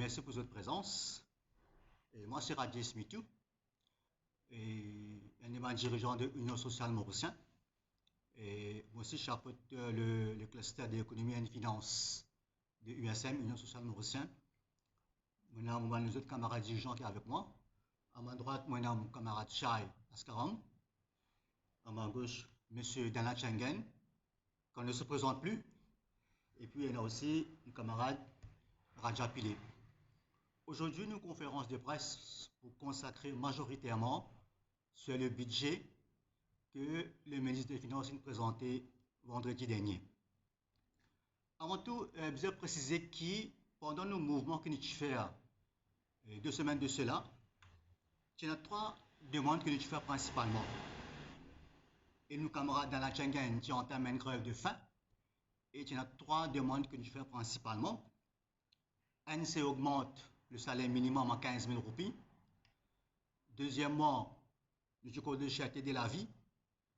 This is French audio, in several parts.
merci pour votre présence. Et moi, c'est Radis Smitou, et un des dirigeants de l'Union sociale mauricienne. Et moi aussi, je chapeaute le cluster d'économie et de finances de USM, Union sociale mauricienne. Maintenant, moi, les autres camarades dirigeants qui sont avec moi. À ma droite, moi, mon camarade Shai Askaram. À ma gauche, M. Dana Chengen, qu'on ne se présente plus. Et puis, il y a aussi le camarade Raja Pile. Aujourd'hui, une conférence de presse pour consacrer majoritairement sur le budget que le ministre des Finances a présenté vendredi dernier. Avant tout, je veux préciser que pendant nos mouvements que nous faisons 2 semaines de cela, il y a 3 demandes que nous faisons principalement. Et nos camarades dans la Tchengen qui entament une grève de faim. Et il y a 3 demandes que nous faisons principalement. Un, c'est augmente le salaire minimum à 15 000 roupies. Deuxièmement, nous cause de cherté de la vie.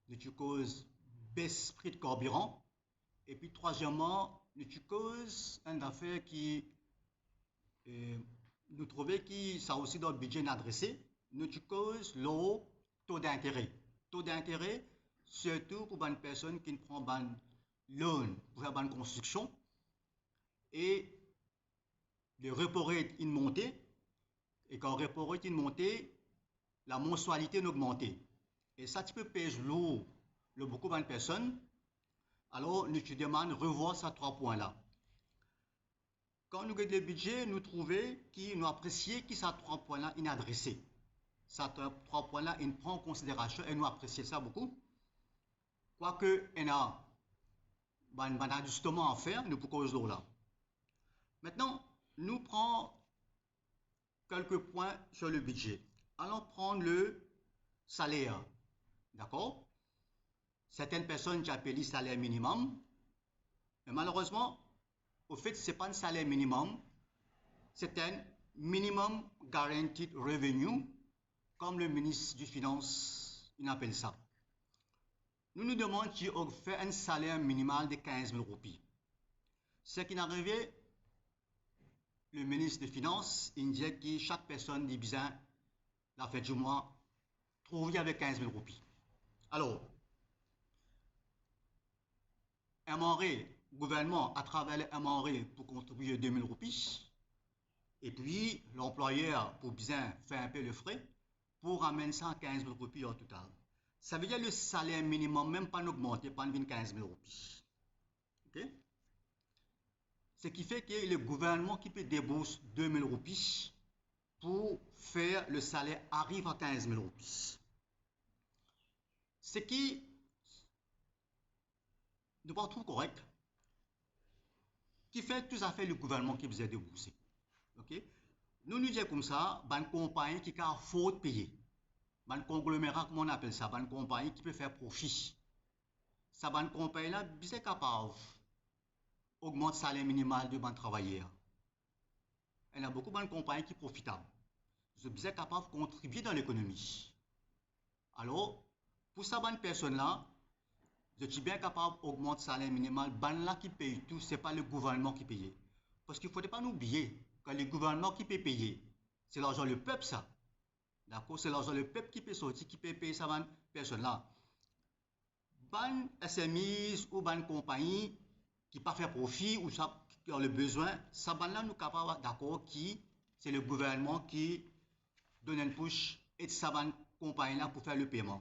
Nous cause baisse prix de carburant. Et puis troisièmement, nous cause une affaire qui nous trouvons que ça aussi dans le budget adressé. Nous cause le taux d'intérêt. Taux d'intérêt, surtout pour une personne qui ne prend pas loan pour faire une construction. Et le repo rate est monté. Et quand le repo rate est monté, la mensualité est augmentée. Et ça, tu peux payer lourd beaucoup de personnes. Alors, nous te demandons de revoir ces 3 points-là. Quand nous regardons le budget, nous trouvons que nous apprécions que ces 3 points-là sont adressés. Ces 3 points-là, ils prennent en considération et nous apprécions ça beaucoup. Quoique, il y a un ajustement à faire, nous pouvons cause là. Maintenant, nous prenons quelques points sur le budget. Allons prendre le salaire. D'accord? Certaines personnes appellent le salaire minimum. Mais malheureusement, au fait, ce n'est pas un salaire minimum. C'est un minimum guaranteed revenue, comme le ministre des Finances appelle ça. Nous nous demandons si on fait un salaire minimal de 15 000 roupies. Ce qui est arrivé, le ministre des Finances, il dit que chaque personne dit bien la fin du mois trouve avec 15 000 roupies. Alors, le gouvernement à travers le MRE pour contribuer 2 000 roupies. Et puis, l'employeur pour bien faire un peu le frais pour ramener ça à 15 000 roupies au total. Ça veut dire que le salaire minimum même pas augmenté, pas 15 000 roupies. Okay? Ce qui fait que le gouvernement qui peut débourser 2 000 roupies pour faire le salaire arrive à 15 000 roupies. Ce qui n'est pas tout correct, qui fait tout à fait le gouvernement qui vous a déboursé. Okay? Nous nous disons comme ça, une compagnie qui a faute payer. Un conglomérat, comme on appelle ça, une compagnie qui peut faire profit. Ça, une compagnie là, bien capable d'augmenter le salaire minimal de ban travailleurs. Il y a beaucoup de compagnies qui sont profitables. Ils sont bien capables de contribuer dans l'économie. Alors, pour ça, une personne là, je suis bien capable d'augmenter le salaire minimal. Ban là qui paye tout, ce n'est pas le gouvernement qui paye. Parce qu'il ne faut pas nous oublier que le gouvernement qui peut payer, c'est l'argent du peuple ça. D'accord? C'est l'argent du peuple qui peut sortir, qui peut payer ça, ban personne là. Ban SMI ou ban compagnie qui ne pas faire profit ou ça, qui a le besoin, ça ban là nous capables d'accord qui c'est le gouvernement qui donne une push et ça ban compagnie là pour faire le paiement.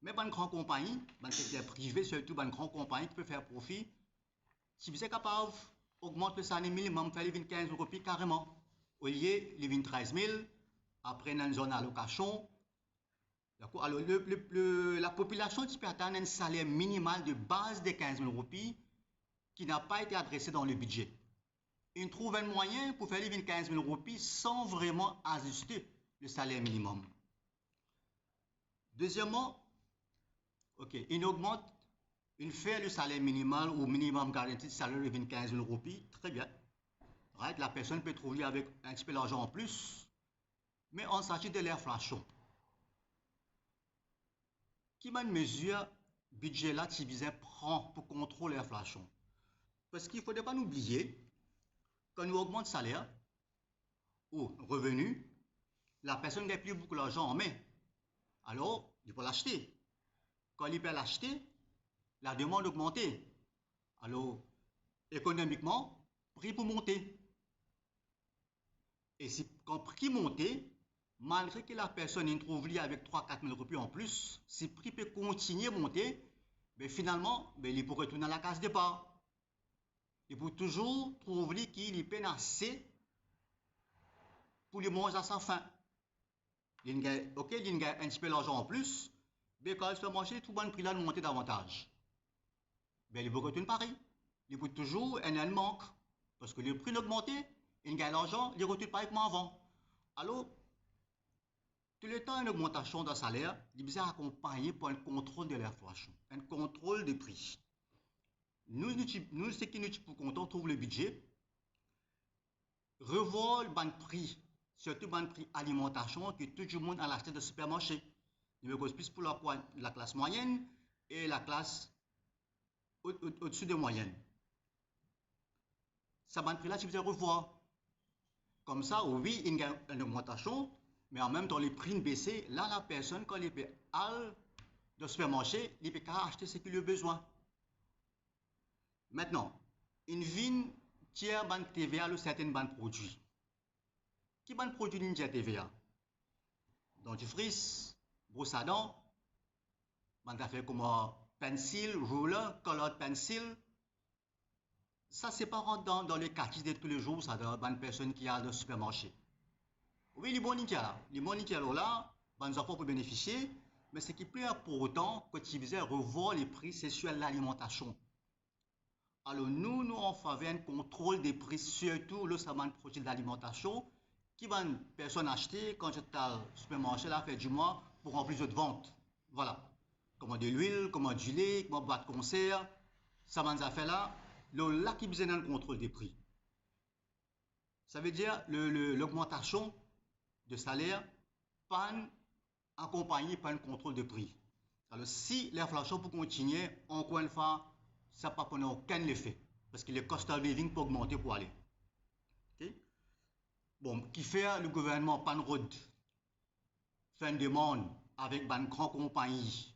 Mais ban grande compagnie, ban secteur privé surtout ban grande compagnie qui peut faire profit, si vous êtes capable d'augmenter le salaire minimum, faire les 15 roupies carrément, au lieu les 13 000, après dans une zone allocation. Alors, la population qui peut atteindre un salaire minimal de base de 15 000 roupies qui n'a pas été adressé dans le budget. Ils trouvent un moyen pour faire les 15 000 roupies sans vraiment ajuster le salaire minimum. Deuxièmement, il augmente, il fait le salaire minimal ou minimum garanti de salaire de 15 000 roupies, très bien. Right? La personne peut trouver avec un petit peu d'argent en plus, mais on s'agit de l'inflation. Qui m'a une mesure budget là qui prend pour contrôler l'inflation? Parce qu'il ne faudrait pas oublier, quand nous augmentons le salaire, ou revenu, la personne n'a plus beaucoup d'argent en main. Alors, il peut l'acheter. Quand il peut l'acheter, la demande augmente. Alors, économiquement, le prix peut monter. Et si, quand le prix monte, malgré que la personne trouve avec 3-4 000 roupies en plus, si le prix peut continuer à monter, mais finalement, il peut retourner à la case départ. Il peut toujours trouver qu'il peut assez pour lui manger à sa faim. Il gagne un petit peu d'argent en plus, mais quand il se fait manger, tout le prix là monter davantage. Il peut retourner pareil. Il peut toujours un manque. Parce que le prix augmente, il gagne l'argent, il retourne pareil comme avant. Alors, tout le temps, une augmentation de salaire, il est accompagné par un contrôle de l'inflation, un contrôle des prix. Nous, ce qui nous pour quand on trouve le budget, revoir le prix, surtout le prix alimentation que tout le monde a l'acheter de supermarché. Il me cause plus pour la classe moyenne et la classe au-dessus de moyenne. Ça prix là, tu peux revoir. Comme ça, oui, il y a une augmentation, mais en même temps, les prix baissent. Là, la personne, quand il peut aller dans le supermarché, il peut acheter ce qu'il a besoin. Maintenant, une vigne tient ban TVA de certains ban produits. Qui ban produit une TVA? Dentifrice, brosse à dents, ban affaire comme pencil, ruler, colored pencil. Ça, c'est pas rentre dans les quartiers de tous les jours, ça, dans ban personne qui a le supermarché. Oui, les bons là. Les bons là, ban enfants pour bénéficier, mais ce qui est plus important, quand tu faisais revoir les prix, c'est sur l'alimentation. Alors nous, on fait un contrôle des prix, surtout le saman produit d'alimentation, qui va une personne acheter quand j'étais au supermarché la fin du mois pour remplir de vente. Voilà. Comment de l'huile, comment du lait, comment boîte de concert, ça m'a fait là, là qui besoin d'un contrôle des prix. Ça veut dire l'augmentation de salaire pas accompagnée par un contrôle de prix. Alors si l'inflation peut continuer, encore une fois, ça ne va pas aucun effet. Parce que le cost of living peut augmenter pour aller. Okay? Bon, qui fait le gouvernement Panrod fait une demande avec une grande compagnie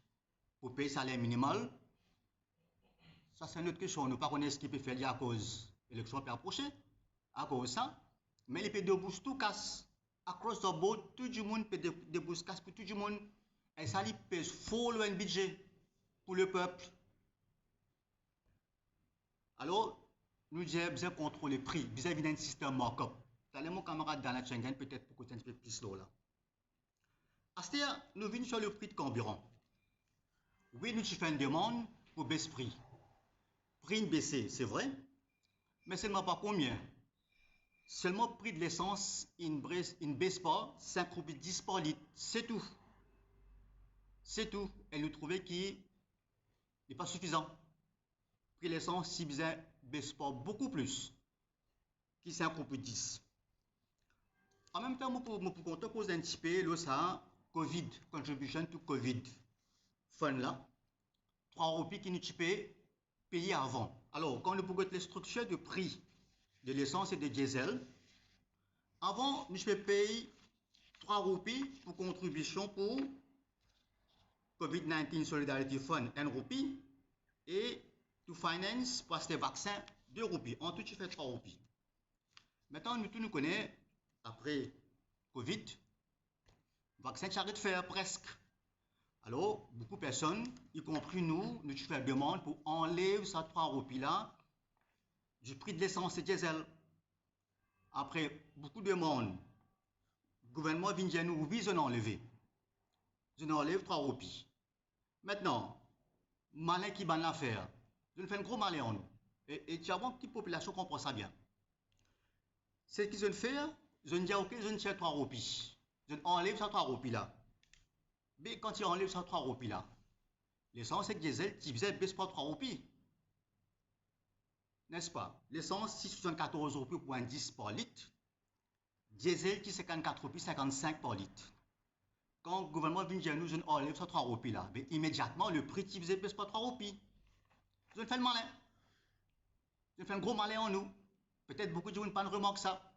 pour payer le salaire minimal. Ça, c'est une autre question. Nous ne connaissons pas ce qu'il peut faire à cause de l'élection peut approcher. À cause de ça. Mais il peut déboucher tout casse. Across the board, tout le monde peut déboucher casse pour tout le monde. Et ça, il peut follow un budget pour le peuple. Alors, nous devons contrôler les prix vis-à-vis d'un système markup. T'as mon camarade dans la Schengen, peut-être pour côté un petit peu plus là. C'est-à-dire, nous venons sur le prix de carburant. Oui, nous faisons une demande pour baisser le prix. Prix baissé, c'est vrai, mais seulement pas combien. Seulement le prix de l'essence, il ne baisse pas 5 roupies 10 par litre. C'est tout. C'est tout. Et nous trouvons qu'il n'est pas suffisant. Le prix de l'essence, si vous ne baisse pas beaucoup plus, qui 5 roupies 10. En même temps, pour compter cause un petit peu, là, ça, Covid, contribution to Covid, fund là, 3 roupies qui nous payer avant. Alors, quand nous pouvons les structures de prix de l'essence et de diesel, avant, nous pouvons payer 3 roupies pour contribution pour COVID-19 Solidarity Fund, 1 roupie, et to finance pour acheter vaccin, 2 roupies. En tout, tu fais 3 roupies. Maintenant, nous tous nous connaissons, après Covid, le vaccin s'arrête de faire presque. Alors, beaucoup de personnes, y compris nous faisons une demande pour enlever ces 3 roupies là du prix de l'essence et diesel. Après beaucoup de demandes, le gouvernement vient nous vise enlever. Je enlève 3 roupies. Maintenant, malin qui va l'affaire, je ne fais un gros malin en nous. Et tu as vu que la population comprend ça bien. Ce qu'ils ont fait, je ne dis ok, je ne tiens 3 roupies. Je enlève ces 3 roupies là. Mais quand tu enlèves ces 3 roupies là, l'essence et le diesel, tu faisais baisse pas 3 roupies. N'est-ce pas? L'essence, 6,74 roupies pour un 10 par litre. Diesel, qui 54 roupies, 55 par litre. Quand le gouvernement vient nous, je enlève ces 3 roupies là. Mais immédiatement, le prix qui faisait baisse pas 3 roupies. Je fais le malin. Je fais un gros malin en nous. Peut-être beaucoup de gens ne pas remarquer ça.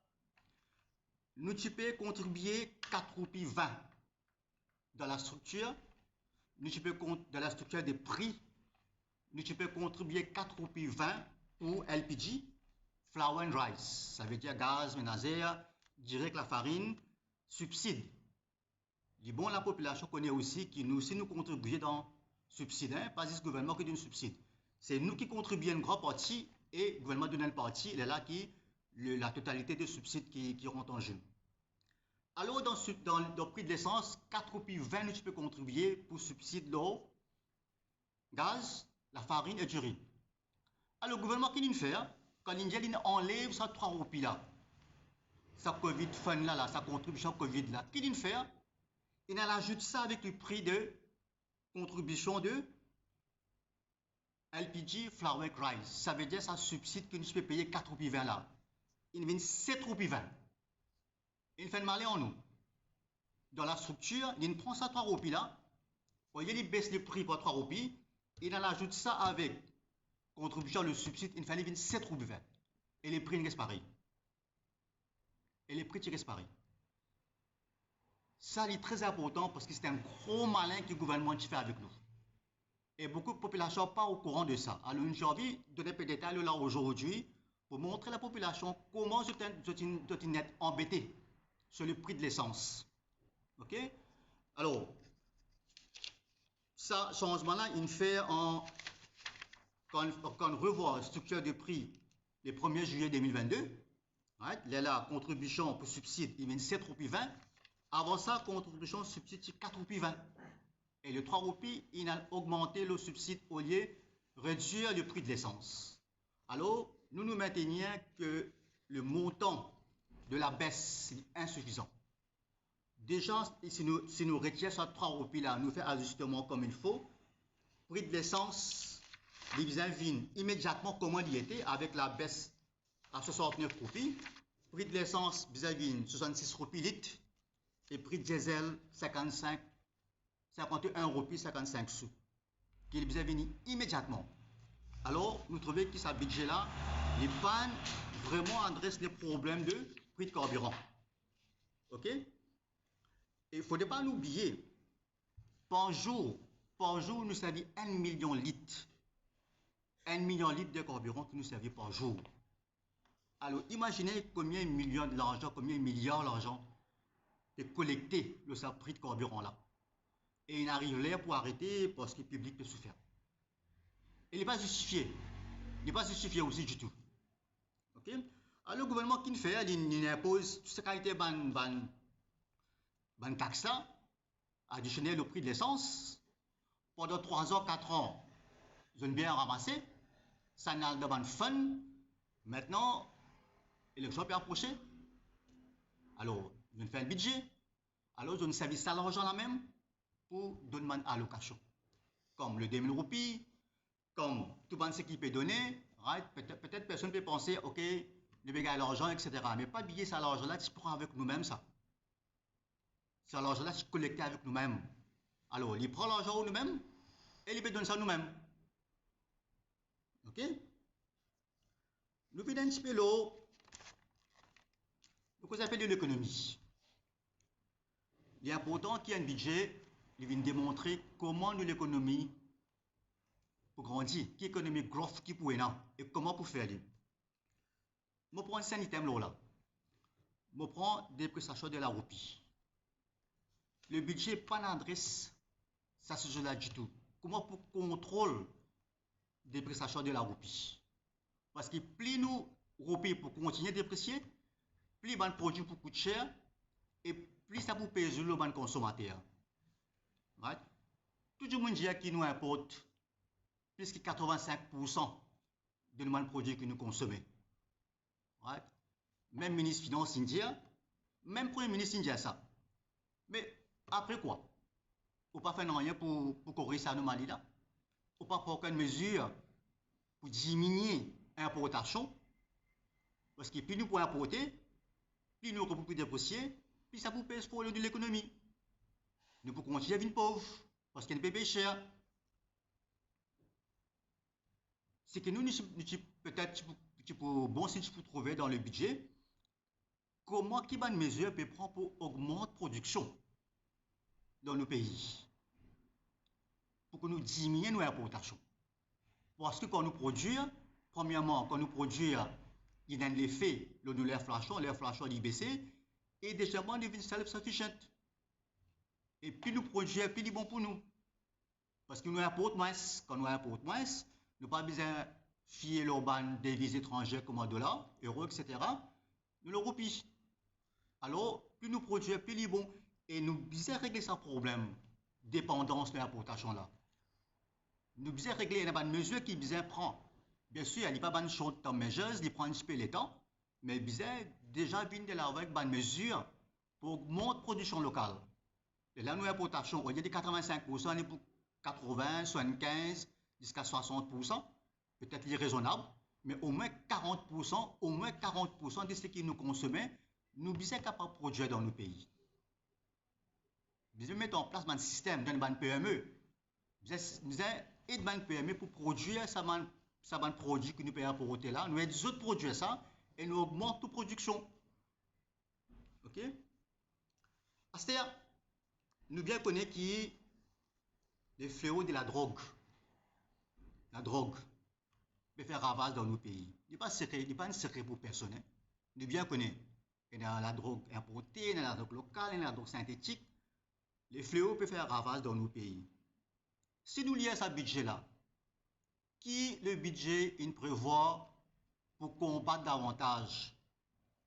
nous tu peux contribuer 4 roupies 20 dans la structure, nous tu peux dans la structure des prix, nous tu peux contribuer 4 roupies 20 pour LPG, flour and rice, ça veut dire gaz ménager, direct la farine, subside. Du bon, la population connaît aussi que nous, si nous contribuons dans subside, hein, pas juste le gouvernement qui donne subside. C'est nous qui contribuons une grande partie et le gouvernement donne une partie, il est là qui la totalité des subsides qui rentrent en jeu. Alors, dans le prix de l'essence, 4 roupies 20, nous tu peux contribuer pour subside l'eau, gaz, la farine et du riz. Alors, le gouvernement qui nous fait, quand il enlève ça 3 roupies là, sa Covid fund là, sa contribution Covid là, qui nous fait, il ajoute ça avec le prix de contribution de LPG, flour and rice. Ça veut dire ça subside que nous pouvons payer 4 roupies 20 là. Il vient 7 roupies 20. Il fait mal en nous. Dans la structure, il prend ça 3 roupies là. Au lieu de baisse le prix pour 3 roupies, il ajoute ça avec contribution le subside, il fait 7 roupies 20. Et les prix restent pareils. Et les prix restent pareils. Ça, c'est très important parce que c'est un gros malin que le gouvernement fait avec nous. Et beaucoup de populations ne sont pas au courant de ça. Alors, j'ai envie de donner un peu de détails là aujourd'hui pour montrer à la population comment je dois être embêté sur le prix de l'essence. OK? Alors, ça, changement-là, il fait quand on revoit la structure de prix le 1er juillet 2022, right? Il y a la contribution pour subside, il vient 7 roupies 20. Avant ça, contribution subside, c'est 4 roupies 20. Et le 3 roupies, il a augmenté le subside au lieu de réduire le prix de l'essence. Alors, nous nous maintenons que le montant de la baisse est insuffisant. Déjà, si nous retirons ces 3 roupies là, nous faisons ajustement comme il faut, prix de l'essence, il vient immédiatement comment il était avec la baisse à 69 roupies. Prix de l'essence, il 66 roupies litre. Et prix de diesel, 51 roupies 55 sous. Qui est venu immédiatement. Alors, nous trouvons que ce budget-là, les pannes vraiment adressent les problèmes de prix de carburant. OK? Et il ne faudrait pas l'oublier. Par jour, nous servons 1 million de litres. 1 million de litres de carburant que nous servons par jour. Alors, imaginez combien de millions de l'argent, combien de milliards d'argent est collecté le prix de carburant là. Et il arrive là pour arrêter parce que le public peut souffrir. Il n'est pas justifié. Il n'est pas justifié aussi du tout. OK? Alors, le gouvernement qui fait, il impose toute cette qualité de taxe là, additionnel au prix de l'essence. Pendant 3 ans, 4 ans, ils ont bien ramassé. Ça n'a pas de fun. Maintenant, l'élection peut approcher. Alors, ils ont fait un budget. Alors, ils ont servi ça l'argent là même pour donner une allocation. Comme le 2000 roupies, comme tout le monde sait qui peut donner. Right? Peut-être personne peut penser, OK, le gars a l'argent, etc. Mais pas billet, ça l'argent là, tu prends avec nous-mêmes ça. C'est l'argent là, tu collectes avec nous-mêmes. Alors, il prend l'argent nous-mêmes et il peut donner ça nous-mêmes. OK? Nous vidons un petit peu l'eau. Donc, vous appelez de l'économie. Il est important qu'il y ait un budget, il vient démontrer comment nous l'économie pour grandir, qui économie growth qui peut être et comment pour faire. Je prends un item là. Je prends des prestations de la roupie. Le budget n'est pas d'adresse, ça se joue là du tout. Comment pour contrôle des prestations de la roupie? Parce que plus nous roupies pour continuer à déprécier, plus les produits pour coûter cher et plus ça pour payer le ban consommateur. Right? Tout le monde dit qu'il nous importe plus que 85% de nos produits que nous consommons. Right? Même ministre des Finances indien, même Premier ministre indien ça. Mais après quoi? On ne pas faire rien pour corriger cette anomalie là. On ne pas prendre aucune mesure pour diminuer l'importation. Parce que plus nous pouvons importer, plus nous pouvons déprécier, puis ça vous pèse pour de l'économie. Nous pouvons continuer à vivre pauvre, parce qu'il y a des bébés chers. C'est que nous, peut-être, bon si tu peux trouver dans le budget, comment qui bonne mesure peut prendre pour augmenter la production dans nos pays, pour que nous diminuions nos importations. Parce que quand nous produisons, premièrement, quand nous produisons, il y a un effet, l'inflation est baissée, et deuxièmement, nous devenons self-sufficient. Et puis nous produisons, plus bon pour nous. Parce que nous importons moins. Quand nous importons moins, nous n'avons pas besoin de fier l'urbain des devises étrangères comme le dollar, euro, etc. Nous le roupie. Alors, plus nous produisons, plus bon. Et nous devons régler ce problème de dépendance de l'importation là. Nous devons régler une mesure qui besoin prendre. Bien sûr, il n'y a pas de short-term measures, il prend un petit peu le temps, mais il besoin déjà venir de là avec une mesure pour augmenter la production locale. Et là, nous importations, au lieu de 85%, on est pour 80, 75, jusqu'à 60%, peut-être irraisonnable, mais au moins 40% de ce que nous consommons, nous sommes capables de produire dans nos pays. Nous devons mettre en place un système d'un PME. Nous devons aider un PME pour produire ça produit que nous payons pour ôter là. Nous aidons les autres produire ça et nous augmentons toute production. OK? C'est-à-dire, nous bien connaissons qui les fléaux de la drogue. La drogue peut faire ravage dans nos pays. Il n'est pas un secret pour personne. Hein. Nous bien connaissons. Il y a la drogue importée, il y a la drogue locale, il y a la drogue synthétique. Les fléaux peuvent faire ravage dans nos pays. Si nous lions à ce budget-là, qui le budget il prévoit pour combattre davantage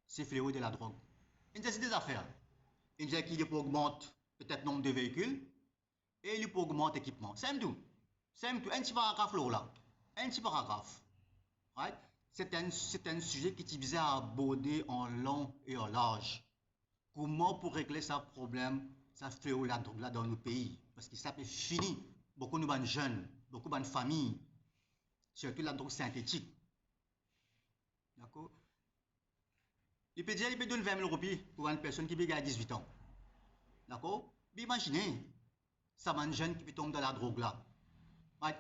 ces fléaux de la drogue? Il y a des affaires. Il y a qui peut augmenter peut-être le nombre de véhicules et il peut augmenter l'équipement. C'est tout. C'est tout. Un petit paragraphe là. Un petit paragraphe. Right? C'est un sujet qui est visé à aborder en long et en large. Comment pour régler ce problème, ça fléau la drogue là dans nos pays? Parce que ça peut finir. Beaucoup de jeunes, beaucoup de familles, surtout la drogue synthétique. D'accord? Il peut dire qu'il peut donner 20 000 roupies pour une personne qui a 18 ans. D'accord? Mais imaginez, ça va un jeune qui peut tomber dans la drogue là.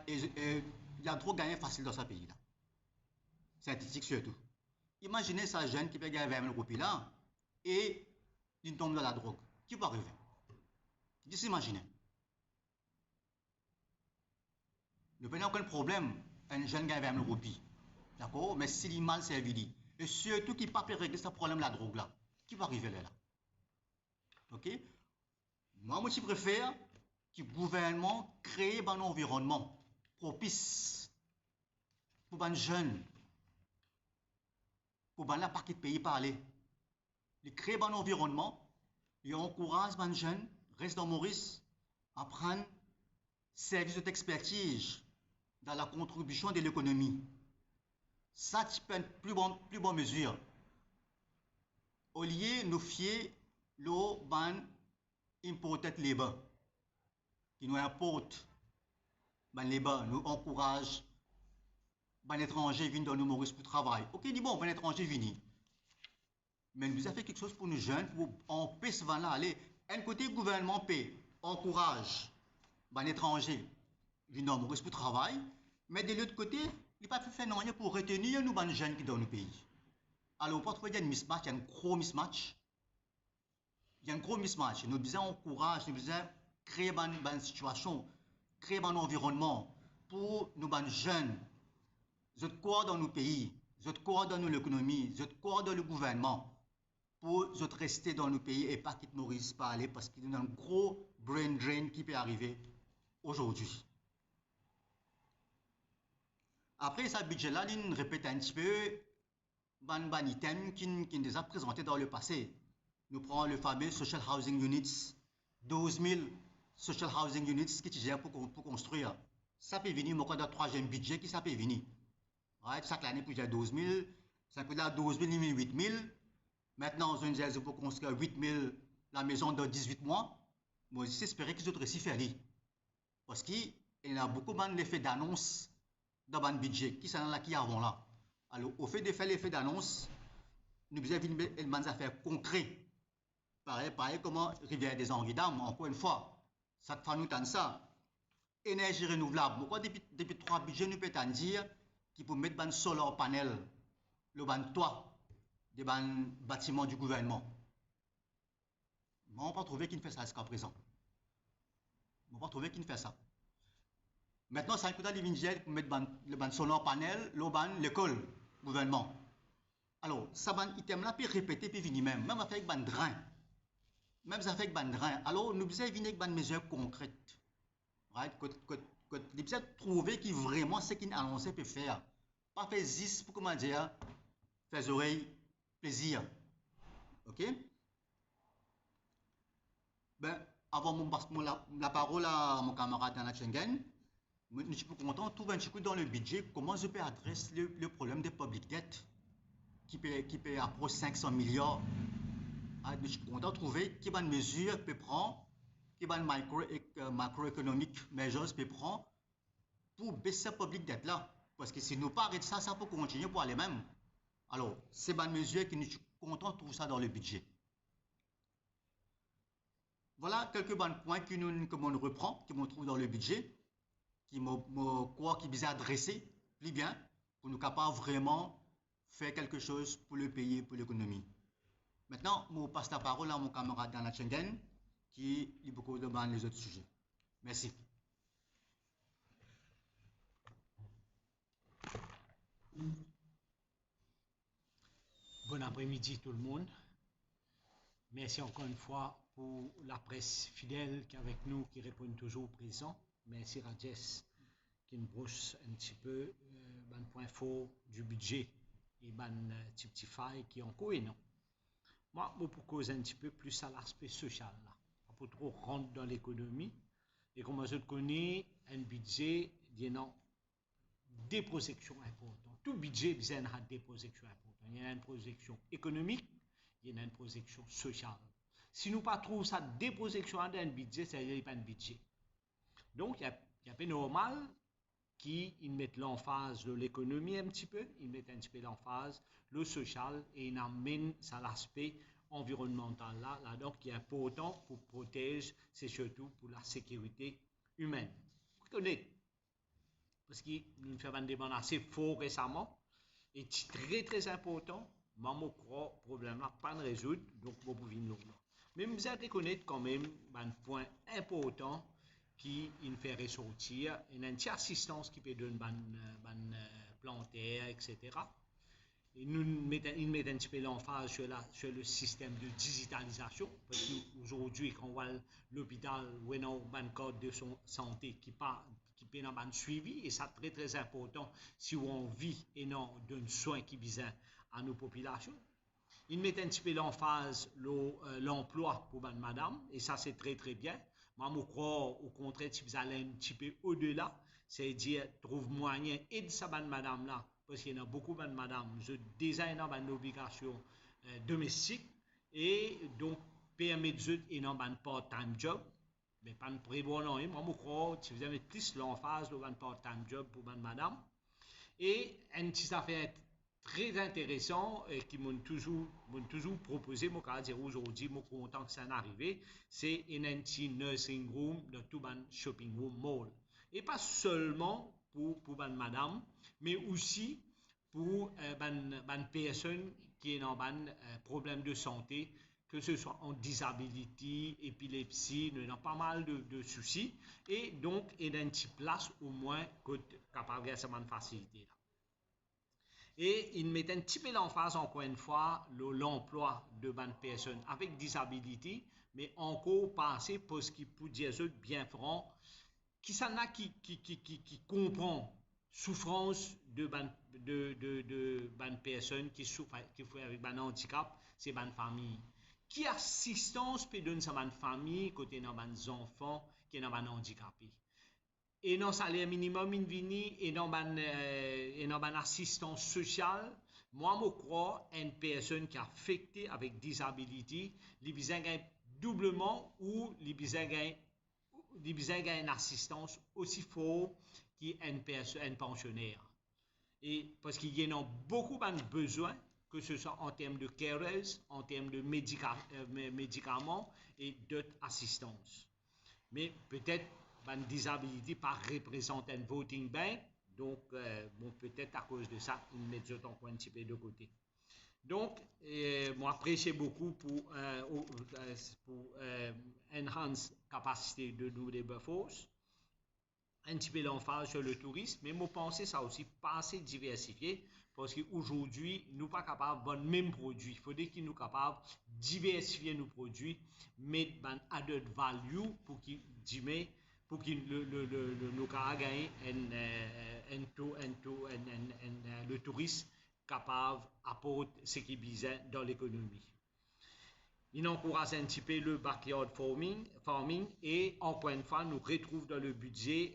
Et la drogue gagne facile dans ce pays là. Synthétique surtout. Imaginez ça jeune qui peut gagner 20 000 roupies là et il tombe dans la drogue. Qui peut arriver? Juste imaginez. Nous n'avons aucun problème, un jeune gagne 20 000 roupies. D'accord? Mais s'il est mal servi, et surtout qu'il ne peut pas régler ce problème de la drogue là, qui va arriver là? Ok? Moi, je préfère que le gouvernement crée un environnement propice pour les jeunes, pour les paquets de pays parler. Il crée un environnement, il encourage les jeunes, restent dans Maurice, à prendre service d'expertise dans la contribution de l'économie. Ça, c'est une plus bonne mesure. Au lieu de nous fier le ban imported labor, qui nous importe ban labor, nous encourage ban étranger venir dans nos Maurice pour travailler. Ok, dit bon, ban étranger venir. Mais nous avons fait quelque chose pour nous jeunes, pour empêcher ce vent-là aller. Un côté, le gouvernement paie, encourage ban étranger venir dans Maurice pour travailler, mais de l'autre côté, il n'a pas fait rien pour retenir nous ban jeunes qui sont dans nos pays. Alors, parfois, il y a un mismatch, il y a un gros mismatch. Il y a un gros mismatch. Nous devons encourager, nous devons créer une situation, créer un environnement pour nous jeunes, nous quoi dans nos pays, nous quoi dans l'économie, nous quoi dans le gouvernement, pour nous rester dans nos pays et pas quitter Maurice pas aller parce qu'il y a un gros brain drain qui peut arriver aujourd'hui. Après, ce budget-là, il répète un petit peu un item qui nous a présenté dans le passé. Nous prenons le fameux Social Housing Units, 12 000 Social Housing Units qui gèrent pour construire. Ça peut venir, mais dans le troisième budget qui ça peut venir. Right? Chaque année, pour 12 000, ça peut être 12 000, 8 000. Maintenant, on a pour construire 8 000 la maison dans 18 mois. Moi, j'espère qu'ils ont réussi à faire. Parce qu'il y a beaucoup d'effets d'annonce dans le budget qui sont là, qui avant là. Alors, au fait de faire l'effet d'annonce, nous devons faire des affaires concrètes. Pareil comme Rivière des Anguilles-Dames, encore une fois, ça fait nous tant ça. Énergie renouvelable. Pourquoi depuis 3 budgets, nous pouvons dire qu'il faut mettre un solar panel, le ban toit, des bâtiments du gouvernement. On n'a pas trouvé qu'il fait ça jusqu'à présent. On n'a pas trouvé qu'il fait ça. Maintenant, ça coûte à l'Indienne pour mettre le solar panel, l'école, gouvernement. Alors, ça ban item là, puis répéter, puis venir même avec ban drain. Même avec ban drain. Alors, nous devons venir avec ban mesures concrètes. Right? Que nous devons trouver qui vraiment ce qu'il annoncé peut faire. Pas faire 10 pour comment dire, faire oreilles plaisir. Ok? Ben, avant la parole à mon camarade Dana Schengen, je suis content de trouver un petit coup dans le budget comment je peux adresser le problème des public debt qui peut approcher 500 milliards. Je suis content de trouver quelle bonne mesure peut prendre, quelle bonne macroeconomic measures peut prendre pour baisser ce public debt là. Parce que si nous parlons de ça, ça peut continuer pour aller même. Alors, c'est bonne mesure que nous sommes contents de trouver ça dans le budget. Voilà quelques bons points que nous reprend, que nous trouve dans le budget, qui vise à adresser plus bien pour nous capables vraiment faire quelque chose pour le pays, pour l'économie. Maintenant, je passe la parole à mon camarade Dana Schengen, qui lit beaucoup de les autres sujets. Merci. Bon après-midi tout le monde. Merci encore une fois pour la presse fidèle qui est avec nous, qui répond toujours présent. Merci Rajesh qui nous broche un petit peu le point fort du budget et le petit faille qui est en cohérent. Moi, je propose un petit peu plus à l'aspect social, là. Pas pour trop rentrer dans l'économie. Et comme je connais, un budget, il y a des projections importantes. Tout budget a des projections importantes. Il y a une projection économique, il y a une projection sociale. Si nous ne trouvons pas des projections dans un budget, ça n'est pas un budget. Donc, il y a peu normal qu'ils mettent l'emphase de l'économie un petit peu, ils mettent un petit peu l'emphase le social et ils amènent ça l'aspect environnemental là donc qui est important pour protéger, c'est surtout pour la sécurité humaine. Vous connaissez, parce qu'il nous fait une demande assez fort récemment et très très important, mais je crois que le problème là pas de résoudre, donc vous pouvez nous là. Mais vous allez reconnaître quand même un point important qui nous fait ressortir une assistance qui peut donner ban plantaire, etc. Et nous mettons un petit peu l'emphase sur le système de digitalisation, parce qu'aujourd'hui, quand on voit l'hôpital, on a un code de santé qui peut être suivi, et c'est très très important si on vit et non donne soin qui vient à nos populations. Ils mettent un petit peu l'emphase l'emploi pour madame, et ça c'est très très bien. Moi, je crois au contraire, si vous allez un petit peu au-delà, c'est-à-dire trouve moyen d'aider sa madame là, parce qu'il y en a beaucoup de madame, je design une obligation domestique, et donc permettre de faire un part-time job, mais pas de prévoir non. Moi, je crois si vous avez plus l'emphase de un part-time job pour madame, et une petite affaire très intéressant et qui m'ont toujours proposé, moi, quand dire aujourd'hui, je suis content que ça arrive, c'est un petit nursing room dans tout un shopping room mall. Et pas seulement pour madame, mais aussi pour une personne qui ont un problème de santé, que ce soit en disabilité, épilepsie, nous avons pas mal de soucis, et donc il y a une petite place au moins capable de faire cette facilité là. Et il met un petit peu l'emphase, encore une fois, l'emploi de bonnes personnes avec disabilité, mais encore pas assez pour ce qui peut dire bien franc, qui s'en a qui comprend souffrance de bonnes personnes qui souffrent avec un handicap, c'est bonne famille. Qui assistance peut donner à bonne famille côté dans bonnes enfants qui sont handicapés? Et non salaire minimum invini et non assistance sociale, moi je crois une personne qui est affectée avec disabilité, il besoin doublement ou il besoin une assistance aussi forte qu'une pensionnaire. Et parce qu'il y a beaucoup de besoins, que ce soit en termes de carers, en termes de médicaments et d'autres assistances. Mais peut-être une disabilité pas représente un voting bank, donc bon, peut-être à cause de ça, ils mettent encore un petit peu de côté. Donc, moi, apprécié beaucoup pour enhance capacité de nous des forces, un petit peu l'emphase sur le tourisme, mais moi pensais ça aussi pas assez diversifié parce qu'aujourd'hui, nous pas capables de vendre le même produit. Il faudrait qu'ils nous capables de diversifier nos produits, mettre un added value pour qu'ils pour que nous gagner le tourisme capable d'apporter ce qui est besoin dans l'économie. Il encourage un petit peu le backyard farming et encore une fois, nous retrouvons dans le budget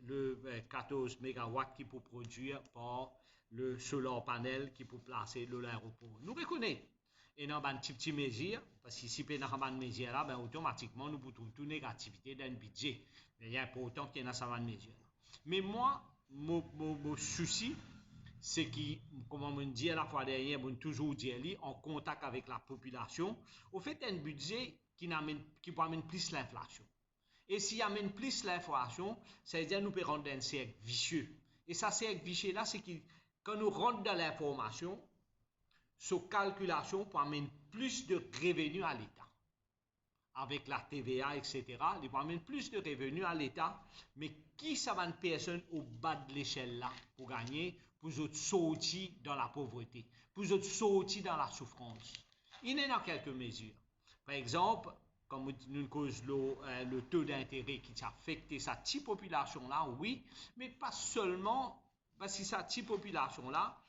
le 14 MW qui peut produire par le solar panel qui peut placer dans l'aéroport. Nous reconnaissons. Et dans une petite mesure, parce que si on a une mesure là, ben automatiquement, nous pouvons toute négativité dans le budget. Mais il est important qu'il y ait une mesure. Mais moi, mon souci, c'est qui, comme on dit la fois dernière, on toujours dit, en contact avec la population, au fait, un budget qui peut amener plus l'inflation. Et s'il amène plus l'inflation, ça veut dire que nous pouvons rendre un cercle vicieux. Et ça, cercle vicieux là, c'est que quand nous rentrons dans l'information, ce calculation peut amener plus de revenus à l'État. Avec la TVA, etc., il peut amener plus de revenus à l'État, mais qui ça va une personne au bas de l'échelle là pour gagner, pour autres sortir dans la pauvreté, pour autres sortir dans la souffrance. Il y en a quelques mesures. Par exemple, comme nous cause le taux d'intérêt qui affecte cette petite population là, oui, mais pas seulement parce que cette petite population là,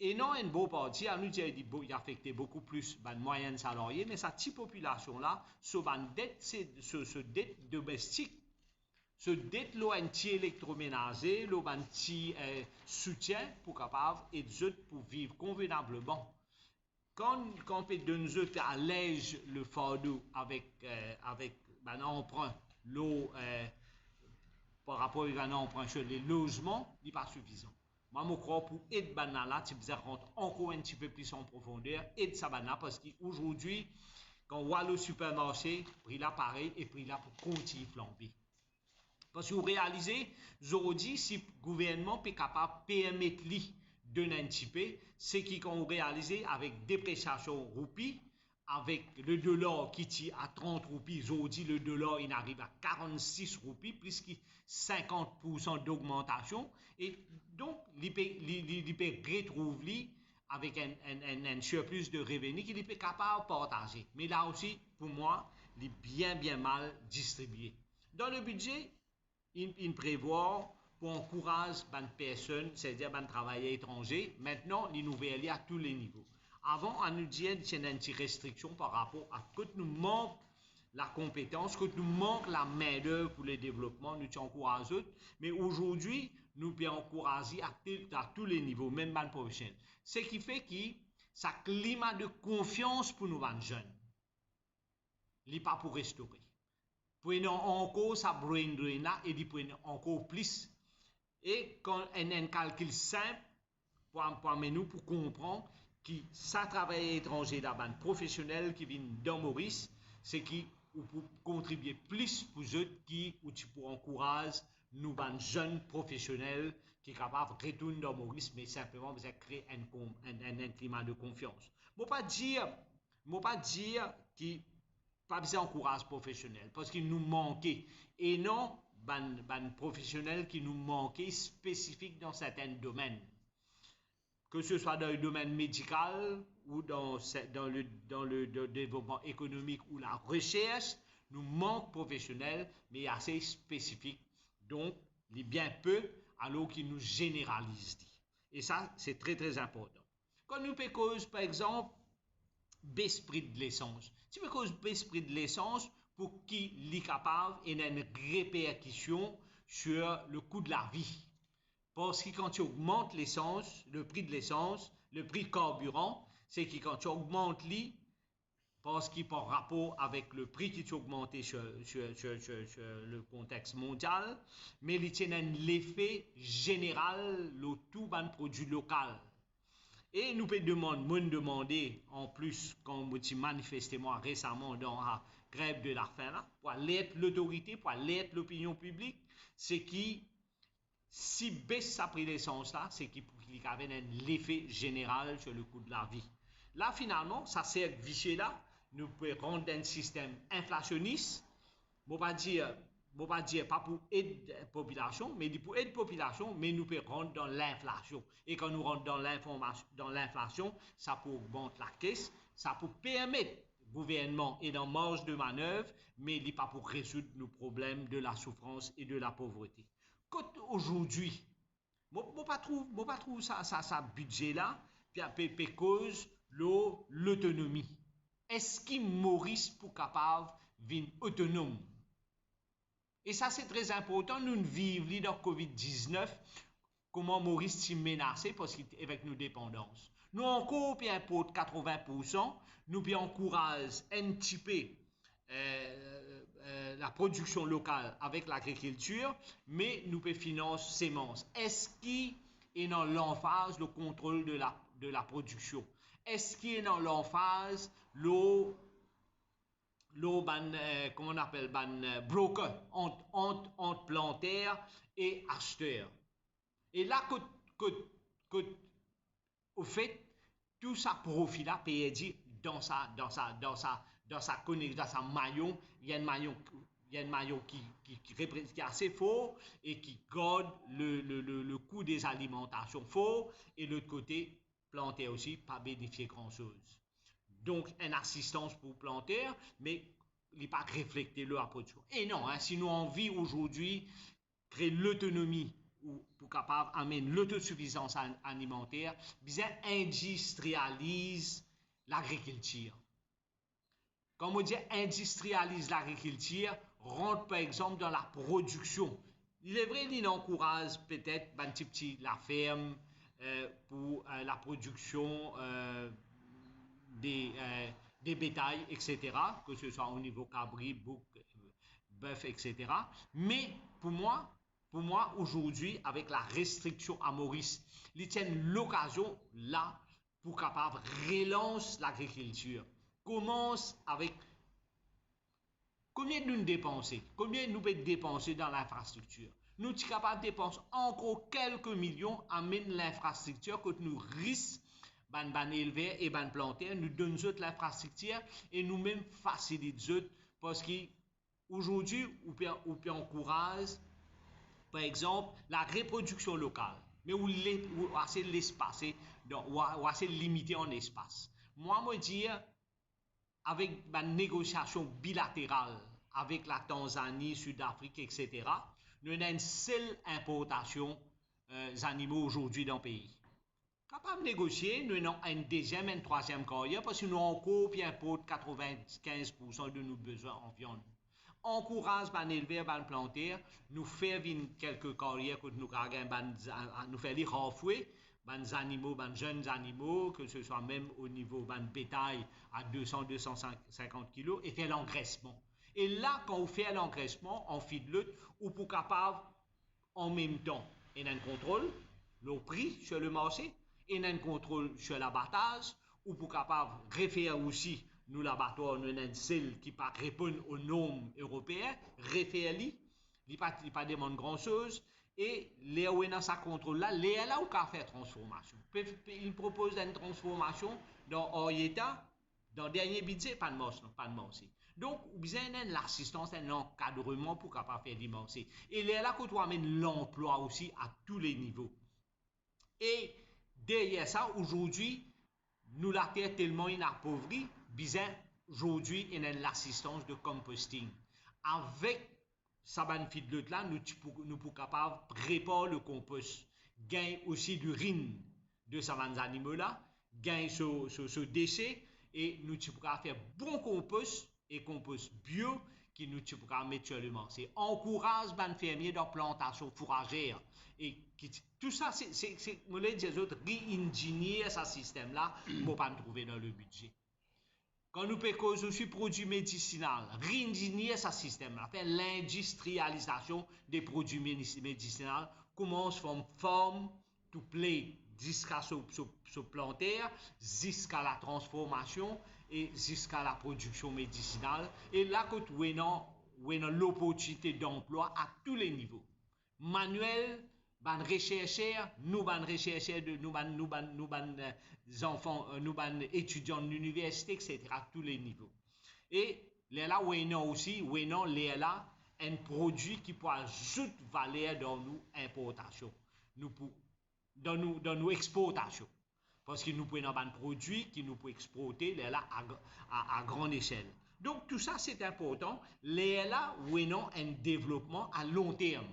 et non, une bonne partie, à nous dire, il affecte beaucoup plus les moyennes salariés, mais cette petite population-là, ce dette domestique, ce dette l'anti électroménager, l'anti soutien pour capable et pour vivre convenablement. Quand on peut nous allège le fardeau avec un emprunt, par rapport à un emprunt sur les logements, il n'est pas suffisant. Moi, je crois pour aider Banala, tu peux rentrer encore un petit peu plus en profondeur, aider Sabana, parce qu'aujourd'hui, quand on voit le supermarché, prix là pareil et prix là pour continuer flamber. Parce que vous réalisez, aujourd'hui, si le gouvernement est capable de permettre de n'anticiper, c'est qu'on réalise avec dépréciation roupie, avec le dollar qui tire à 30 roupies, aujourd'hui le dollar il arrive à 46 roupies, plus que 50% d'augmentation, et donc il peut retrouver avec un surplus de revenus qu'il est capable de partager. Mais là aussi, pour moi, il est bien mal distribué. Dans le budget, il prévoit pour encourager les personnes, c'est-à-dire les travailleurs étrangers, maintenant, les nouvelles à tous les niveaux. Avant, on nous disait qu'il y a une restriction par rapport à ce que nous manque la compétence, que nous manque la main-d'œuvre pour le développement, nous encourageons, mais aujourd'hui, nous pouvons encourager à tous les niveaux, même dans le professionnel. Ce qui fait que ça climat de confiance pour nous, les jeunes, il n'est pas pour restaurer. Prenez encore sa brain drain là et prenez encore plus. Et quand on a un calcul simple pour nous pour comprendre que ça travail étranger d'abord professionnel qui vient dans Maurice, c'est qui pour contribuer plus pour eux qui ou tu pour encourager nous jeunes professionnels qui sont capables de retourner dans Maurice, mais simplement vous créer un climat de confiance. Je ne pas dire que pas besoin d'encourage professionnel parce qu'il nous manquait et non ban professionnel qui nous manquait spécifique dans certains domaines, que ce soit dans le domaine médical ou dans le développement économique ou la recherche, nous manque professionnel mais assez spécifique, donc il est bien peu alors qu'il nous généralise. Et ça c'est très très important. Quand nous cause par exemple baisse prix de l'essence. Si vous cause baisse prix de l'essence, pour qui est capable et une répercussion sur le coût de la vie. Parce que quand tu augmentes l'essence, le prix de l'essence, le prix de carburant, c'est que quand tu augmentes parce qu'il par rapport avec le prix qui a augmenté sur le contexte mondial, mais il tient l'effet général, le tout ban produit local. Et nous pouvons demander, en plus, quand je manifesté moi récemment dans la grève de la faim, là, pour l'être l'autorité, pour l'être l'opinion publique, c'est qui, si baisse sa prix d'essence là, c'est qui qui a l'effet général sur le coût de la vie. Là, finalement, ça cercle vicieux là, nous pouvons rendre un système inflationniste. Je ne pas dire pas pour aider la population, mais pour aider la population, mais nous pouvons rentrer dans l'inflation. Et quand nous rentrons dans l'inflation, ça peut augmenter la caisse, ça peut permettre au gouvernement et dans marge de manœuvre, mais il n'est pas pour résoudre nos problèmes de la souffrance et de la pauvreté. Aujourd'hui, je ne pas trouve ça budget là, puis cause l'autonomie. Est-ce qu'il Maurice pour capable d'être autonome? Et ça, c'est très important. Nous vivons dans Covid-19, comment Maurice s'est menacé parce qu'avec nos dépendances. Nous encore bien pour 80%, nous bien encourager un petit peu la production locale avec l'agriculture, mais nous pouvons financer semences. Est-ce qu'il est dans l'emphase le contrôle de la production? Est-ce qu'il est dans l'emphase comment on appelle, broker entre planteurs et acheteurs. Et là, au fait, tout ça profit-là, dit dans sa connexion, dans sa maillon, il y a un maillon qui est assez fort et qui garde le coût des alimentations fort, et l'autre côté, planter aussi, pas bénéficier grand-chose. Donc, une assistance pour planter, mais il n'est pas reflété leur production. Et non, si nous envie aujourd'hui créer l'autonomie ou pour capable amener l'autosuffisance alimentaire, bien industrialise l'agriculture. Quand on dit industrialise l'agriculture, rentre par exemple dans la production. Il est vrai qu'il encourage peut-être un petit la ferme pour la production des bétails, etc., que ce soit au niveau cabri, bouc, bœuf, etc. Mais pour moi aujourd'hui, avec la restriction à Maurice, ils tiennent l'occasion là pour capable relancer l'agriculture. Commence avec combien nous dépensons, combien nous pouvons dépenser dans l'infrastructure. Nous sommes capables de dépenser encore quelques millions à mettre l'infrastructure que nous risquons ban éleveurs et ban planteurs, nous donnons l'infrastructure et nous-mêmes facilitons parce qu'aujourd'hui, on peut encourager, par exemple, la reproduction locale, mais où assez l'espace, ou assez limité en espace. Moi, me dire, avec ma négociation bilatérale avec la Tanzanie, Sud-Afrique, etc., nous avons une seule importation d'animaux aujourd'hui dans le pays. Capable de négocier, nous avons une deuxième et une troisième carrière parce que nous avons encore bien pour 95% de nos besoins en viande. Encourage les éleveurs, les planteurs, nous faire quelques carrières que nous nous faire les renfouer, les animaux, les jeunes animaux, que ce soit même au niveau de bétail à 200-250 kg, et faire l'engraissement. Et là, quand on fait l'engraissement, on fait de l'autre, ou pour capable, en même temps, il y a un contrôle, le prix sur le marché, et un contrôle sur l'abattage, ou pour capable refaire aussi nous l'abattoir, nous avons une celle qui pas répondre aux normes européennes, refaire-li, il pas demande grand chose, et les où dans sa contrôle là, les là où qu'a faire transformation. Il propose une transformation dans Orieta, dans le dernier budget, pas de marché. Donc, vous avez l'assistance, un encadrement pour capable faire l'immenser. Et les là que tu amènes l'emploi aussi à tous les niveaux. Et derrière ça, aujourd'hui, nous la terre tellement inappauvrie, bien aujourd'hui, il y a l'assistance de composting. Avec ça benefit de là, nous sommes capables de préparer le compost, gagner aussi d'urine de ces animaux là, gagner ce déchet, et nous sommes capables de faire bon compost et compost bio qui nous sommes capables de mettre sur le marché. C'est encourage les fermiers dans la plantation fourragère. Et tout ça, c'est les autres réingénier ce système-là pour ne pas trouver dans le budget. Quand nous pécons aussi produits médicinaux, réingénier ce système-là, faire l'industrialisation des produits médicinaux, commence from farm to plate, jusqu'à ce planter, jusqu'à la transformation et jusqu'à la production médicinale. Et là, que nous avons l'opportunité d'emploi à tous les niveaux. Manuel, ban rechercheurs, nous ban rechercheurs, nous ban enfants, nous ban étudiants de l'université, etc., à tous les niveaux. Et là, où il aussi, où il là, un produit qui peut ajouter valeur dans nos importations, dans nos exportations. Parce que nous pouvons avoir un produit qui nous peut exporter là, à grande échelle. Donc tout ça c'est important. Là où il y a un développement à long terme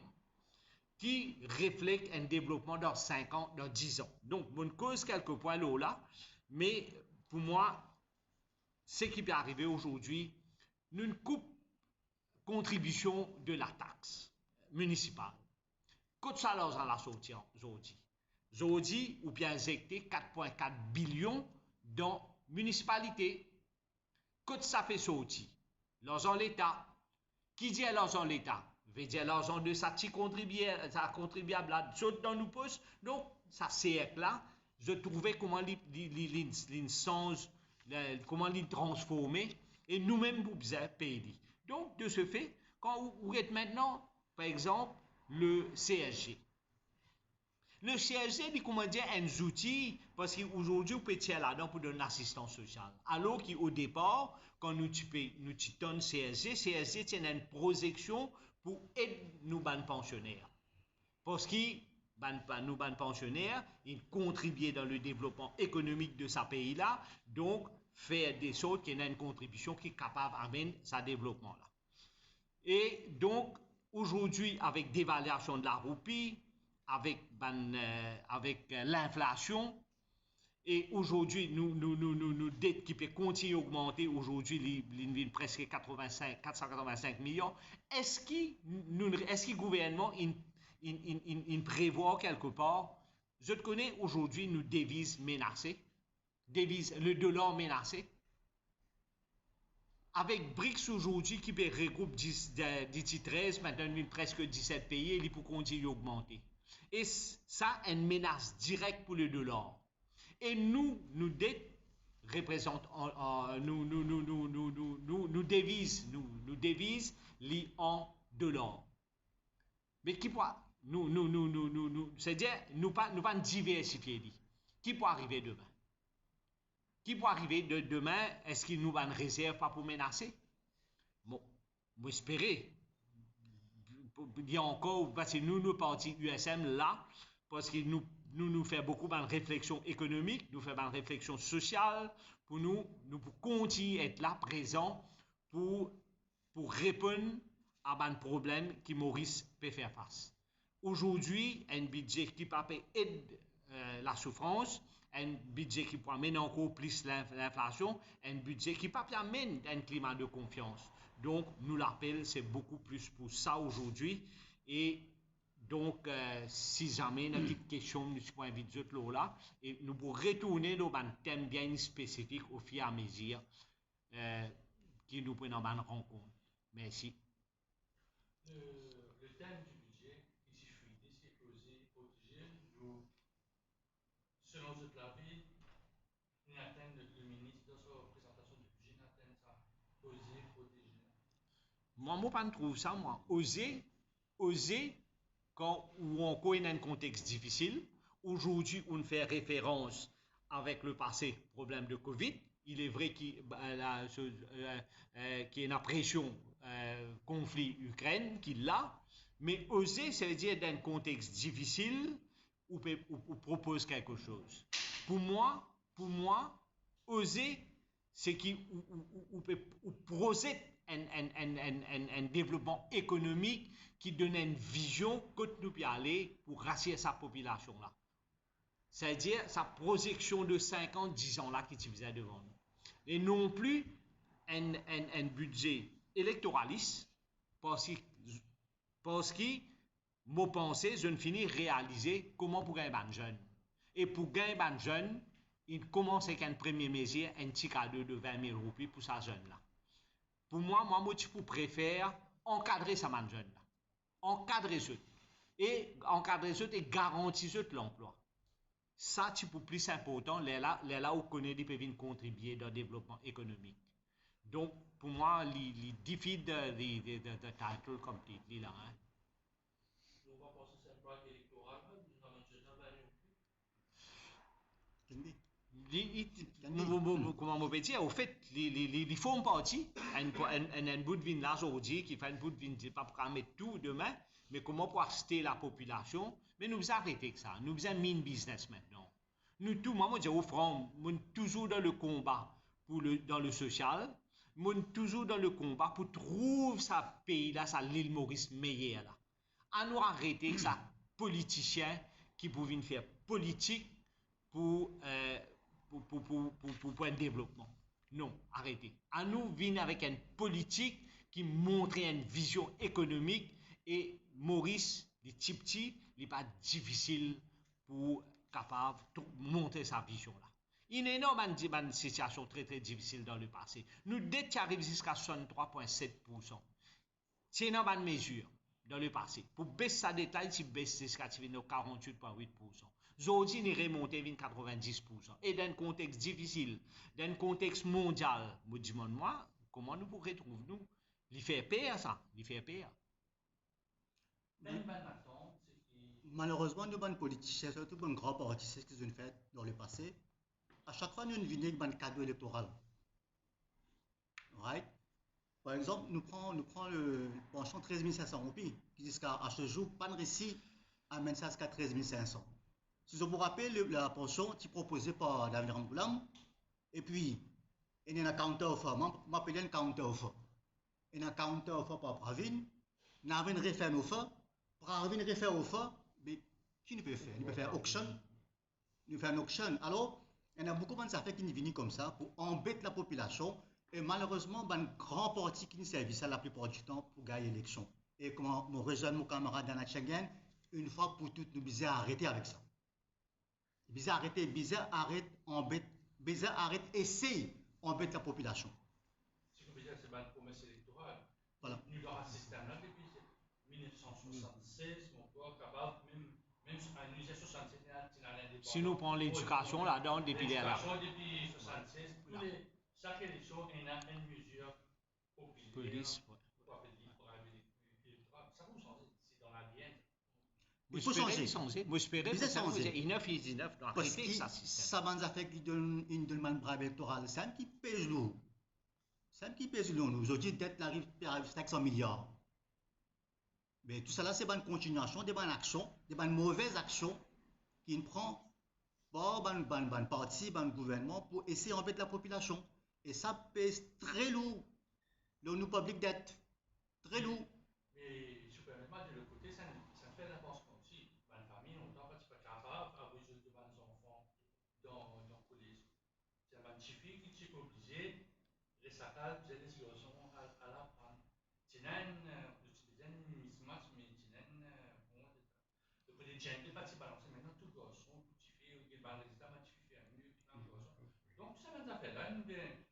qui reflète un développement dans 5 ans, dans 10 ans. Donc, on cause quelques points là, mais pour moi, ce qui peut arriver aujourd'hui, nous coupe contribution de la taxe municipale. Quand ça leur a sorti aujourd'hui, aujourd'hui, ou bien injecté 4,4 billions dans la municipalité. Quand ça fait sortir, l'argent l'État, qui dit l'argent l'État veut dire l'argent de sa petite contribuable là, saute dans nos poches. Donc, ça c'est là, je trouvais comment il change, comment il transformer, et nous-mêmes vous payer. Donc, de ce fait, quand vous êtes maintenant, par exemple, le CSG. Le CSG, il comment dire, un outil, parce qu'aujourd'hui, on peut tirer là-dedans pour donner l'assistance sociale. Alors qu'au départ, quand nous donnons CSG, CSG tient une projection pour aider nos pensionnaires. Parce que nos pensionnaires, ils contribuent dans le développement économique de ce pays-là, donc faire des choses qui ont une contribution qui est capable d'amener ce développement-là. Et donc, aujourd'hui, avec dévaluation de la roupie, avec l'inflation, et aujourd'hui, nous dettes qui peut continuer à augmenter, aujourd'hui, il presque 485 millions. Est-ce que le gouvernement il prévoit quelque part, je te connais aujourd'hui, nous devises menacées, le dollar menacé, avec BRICS aujourd'hui qui regroupe 13, maintenant presque 17 pays, il peut continuer à augmenter. Et ça, une menace directe pour le dollar. Et nous dettes représentent, nous devises liées en dollars. Mais qui peut, c'est-à-dire, nous pas diversifier. Qui peut arriver demain? Qui peut arriver demain? Est-ce qu'il nous va une réserve pas pour menacer? Bon, vous espérez. Il y a encore, parce que nous partis USM là, parce que nous faisons beaucoup de réflexion économique, nous faisons de réflexion sociale, pour nous continuer à être là, présent, pour répondre à un problème que Maurice peut faire face. Aujourd'hui, un budget qui peut aider la souffrance, un budget qui peut amener encore plus l'inflation, un budget qui peut amener un climat de confiance. Donc, nous l'appelons, c'est beaucoup plus pour ça aujourd'hui. Et donc, si jamais il y a une petite question, nous pouvons inviter là, et nous pourrons retourner dans un thème bien spécifique au fur et à mesure que nous prenons une rencontre. Merci. Le thème du budget, ici fluide, c'est poser, protéger, nous, selon toute la vie, nous atteignons le ministre dans sa présentation du budget, nous atteignons ça, poser, protéger. Moi, je ne trouve ça, moi. Oser, quand on connaît un contexte difficile, aujourd'hui, on fait référence avec le passé, problème de Covid. Il est vrai qu'il y a une pression, conflit Ukraine, qu'il l'a, mais oser, ça veut dire dans un contexte difficile, on propose quelque chose. Pour moi, oser, c'est qu'on projette un développement économique qui donne une vision que nous pouvons aller pour rassurer sa population là. C'est-à-dire sa projection de 5 ans, 10 ans là qui est visée devant nous. Et non plus un budget électoraliste parce que mon pensée, je ne finis réaliser comment pour gagner un jeune. Et pour gagner un jeune, il commence avec un premier mesure, un petit cadeau de 20 000 roupies pour sa jeune là. Pour moi, je préfère encadrer sa jeune là. Encadrer ceux. Et encadrer ceux et garantir l'emploi. Ça, c'est pour plus important, là où on connaît qu'ils peuvent contribuer dans le développement économique. Donc, pour moi, les défis de title comme titre, là. Hein. on va passer cette blague électorale, nous allons se jamais au plus. Comment on peut dire, au fait, les font partie, un bout de vin là aujourd'hui, qui fait un bout de vin, pas pour mettre tout demain, mais comment pour acheter la population, mais nous arrêter que ça, nous faisons mine business maintenant. Nous tout, moi, je dis au front, nous toujours dans le combat dans le social, nous toujours dans le combat pour trouver sa pays là, sa l'île Maurice meilleure là. À nous arrêter que ça, politiciens qui pouvaient faire politique pour, pour un développement. Non, arrêtez. À nous venir avec une politique qui montre une vision économique et Maurice, les petits petits, il n'est pas difficile pour capable de monter sa vision là. Il y a une situation très très difficile dans le passé. Nous dette qui arrive jusqu'à 63,7%. C'est une bonne mesure dans le passé. Pour baisser sa détail, si baisse jusqu'à 48,8%. Aujourd'hui, il est remonté à 90%. Et dans un contexte difficile, dans un contexte mondial, me demande-moi, comment nous pourrions trouver nous? Il fait pire ça, il fait pire. Malheureusement, nous, les politiciens, surtout les grands partis, c'est ce qu'ils ont fait dans le passé. À chaque fois, nous venons avec un cadeau électoral. Right? Par exemple, nous prenons le pension 13 500 roupies, qui jusqu'à ce jour, pas de récit à mettre ça jusqu'à 13 500. Si je vous rappelle, la pension qui est proposée par David Ramboulam, et puis, il y a un counter offer, je m'appelle un counter offer. Il y a un counter offer par Pravin, il y a un refaire offer, Pravin refaire offer, mais qui ne peut faire? Il peut faire auction, il peut faire un auction. Alors, il y a beaucoup de affaires qui viennent comme ça pour embêter la population. Et malheureusement, un grand parti qui nous servait ça la plupart du temps pour gagner l'élection. Et comme mon rejoint mon camarade Dana Schengen, une fois pour toutes, nous devons arrêter avec ça. Bizarre arrêter, bizarre arrête, embête, bizarre arrête, essaye, embête la population. Ce que veut dire, c'est une promesse électorale. Voilà. Nous avons un système là depuis 1976, mon corps capable, même en 1967, si nous prenons l'éducation là-dedans, depuis les l'éducation depuis 1976, chaque élection, il y a une mesure populaire. Police, ouais. Pour arriver l'électorat. Ça vous changer, c'est dans l'ADN. Il faut changer. Vous espérez que ça change. 19 et 19, donc parce que ça va nous faire une demande brave électorale. C'est un qui pèse lourd. C'est un qui pèse lourd. Aujourd'hui, dette arrive à 500 milliards. Mais tout ça là, c'est une continuation, des bonnes actions, des bonnes mauvaises actions qui prend ban parti, ban gouvernement pour essayer d'embêter la population. Et ça pèse très lourd. Le public dette. Très lourd. Mais supernement, de l'autre côté, ça fait l'avancement aussi. Dans la famille, on n'est pas capable d'avoir des enfants dans le collège. C'est un petit fille qui est obligé de s'atteler des situations à l'apprendre. C'est un mismatch, mais c'est un le côté gens n'est pas si balancé. Maintenant, tout garçon, petit fille, il va résister à petit fille, mieux que un garçon. Donc, ça va faire là,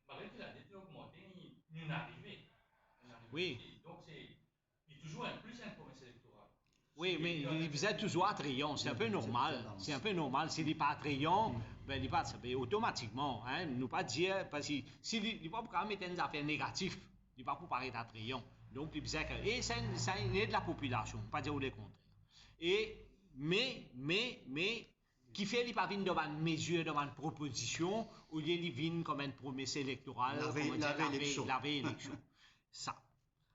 malgré que la dette est augmentée, nous arrivons. Oui. Donc, il y a toujours plus une promesse électorale. Oui, mais vous êtes toujours attrayant, c'est un peu normal. C'est un peu normal. S'il n'est pas attrayant, ben, il va automatiquement. Hein, nous pas dire, parce que s'il n'est pas pour mettre des affaires négatives, il ne va pas paraître attrayant. Donc, il bizarre et ça est de la population, pas dire le contraire. Et, mais, qui fait qu'il pas venir devant une mesure, devant une proposition, ou il vient comme une promesse électorale, la élection. Ça.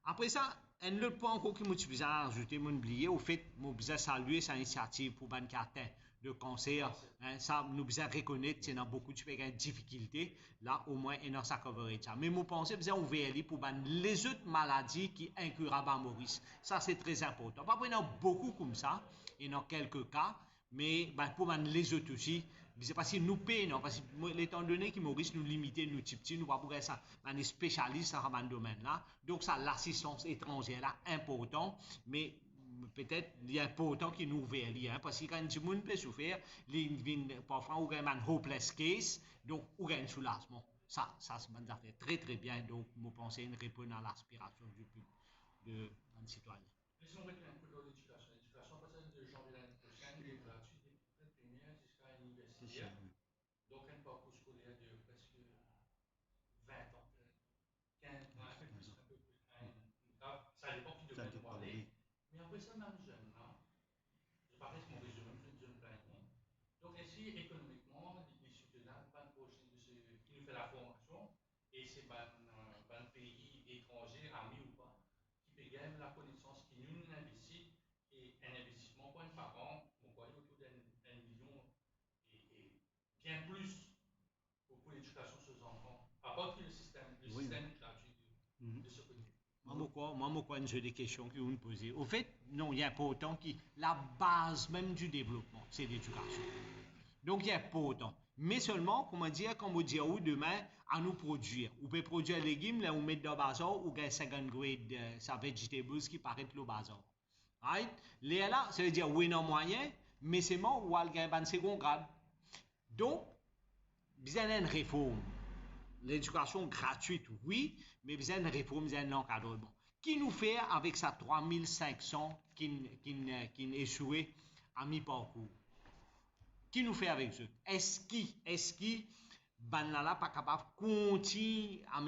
Après ça, un autre point encore que je suis ajouter, je oublié, au fait, je veux saluer cette initiative pour ban carton de cancer. Hein, ça, nous devons reconnaître qu'il y a beaucoup de difficultés. Là, au moins, il y a ça coverage. Mais je pense que nous devons ouvrir pour ban les autres maladies qui sont incurables à Maurice. Ça, c'est très important. Pas il y en a beaucoup comme ça, il y en a quelques cas, mais pour ban les autres aussi. C'est parce que nous payons, parce que étant donné que Maurice nous limite, nous petits, nous ne pouvons pas ça, on est spécialiste dans ce domaine-là. Donc, ça, l'assistance étrangère là, important, mais peut-être il est important qu'il nous ouvre, hein, parce que quand tout le monde peut souffrir, parfois, on a un hopeless case, donc on a un soulagement. Ça c'est très très bien, donc je pense que c'est répondre à l'aspiration du public, de un citoyen. Laissons mettre un peu dans l'éducation. L'éducation, à partir de janvier l'année prochaine, est gratuite depuis la primaire jusqu'à l'université. Donc, un parcours scolaire de presque 20 ans, 15 ans, un peu plus, ça dépend qui devrait demander. Mais après ça, même jeune, non? et un investissement pour un parent, on voit autour d'un million et bien plus pour l'éducation de ses enfants, à part que le système gratuit de ce côté. Moi, j'ai des questions que vous me posez. Au fait, non, il y a pas autant qui. La base même du développement, c'est l'éducation. Donc, il n'y a pas autant. Mais seulement, comment dire, comme vous dites, demain, à nous produire. Vous pouvez produire des légumes, là, vous mettez dans le bazar, ou un second grade, ça vegetables qui paraît le bazar. Right? Là, ça veut dire, oui, non, moyen, mais c'est moi, ou il y a un second grade. Donc, besoin d'une réforme. L'éducation gratuite, oui, mais besoin d'une réforme, besoin d'un encadrement. Qui nous fait avec ça 3500 qui échoué à mi-parcours? Qui nous fait avec eux? Est-ce que ben là pas capable continuer à